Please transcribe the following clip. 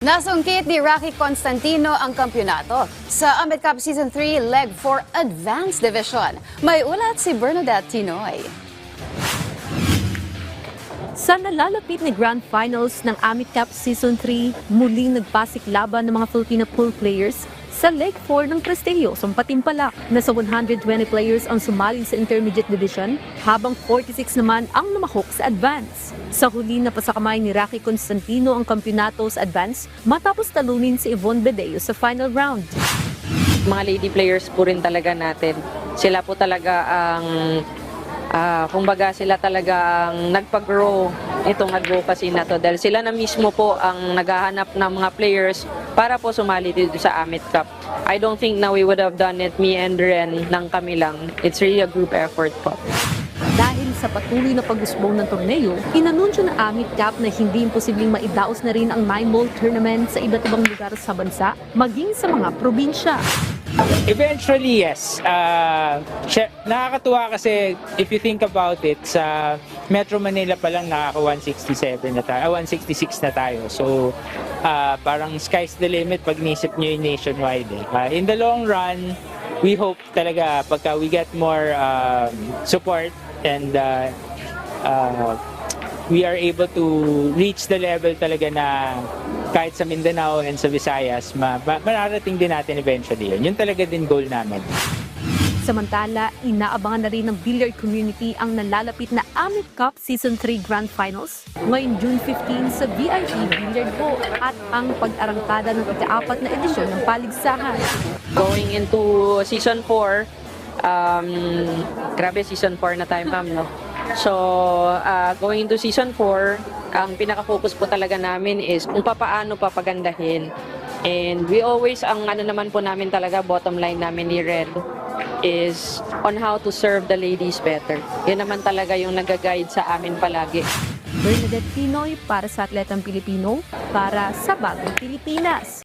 Nasungkit ni Rocky Constantino ang kampyonato sa Amit Cup Season 3 Leg 4 Advanced Division. May ulat si Bernadette Tinoy. Sa nalalapit na Grand Finals ng Amit Cup Season 3, muling nagpasiklaban ng mga Filipino pool players sa Leg 4 ng prestihiyosong patimpalak. Nasa 120 players ang sumali sa Intermediate Division, habang 46 naman ang namahok sa Advance. Sa huli na pasakamay ni Rocky Constantino ang kampyonato sa Advance matapos talunin si Yvonne Bedeo sa final round. Mga lady players po rin talaga natin. Sila po talaga ang kumbaga sila talaga ang nagpag-grow itong advocacy na to dahil sila na mismo po ang naghahanap ng mga players para po sumali dito sa Amit Cup. I don't think na we would have done it, me and Ren, ng kami lang. It's really a group effort po. Dahil sa patuloy na pag-usbong ng torneo, inanunsyo ng Amit Cup na hindi imposibleng maidaos na rin ang 9-ball tournament sa iba't ibang lugar sa bansa, maging sa mga probinsya. Eventually, yes. Nakakatuwa kasi if you think about it, sa Metro Manila pa lang nakaka-167 na tayo, 166 na tayo. So, parang sky's the limit pag nisip nyo yung nationwide. In the long run, we hope talaga pagka we get more support and we are able to reach the level talaga na kahit sa Mindanao and sa Visayas, mararating din natin eventually yun. Yun talaga din goal namin. Samantala, inaabangan na rin ng billiard community ang nalalapit na Amit Cup Season 3 Grand Finals ngayong June 15 sa VIP Billiard Hall at ang pag-arangkada ng ika-4 na edisyon ng paligsahan. Going into Season 4, grabe Season 4 na tayo, ma'am, no? So, going into Season 4, ang pinaka-focus po talaga namin is kung papaano papagandahin. And we always, ang ano naman po namin talaga, bottom line namin ni Red, is on how to serve the ladies better. Yan naman talaga yung nag-guide sa amin palagi. Bernadette Tinoy para sa Atletang Pilipino, para sa Bagong Pilipinas.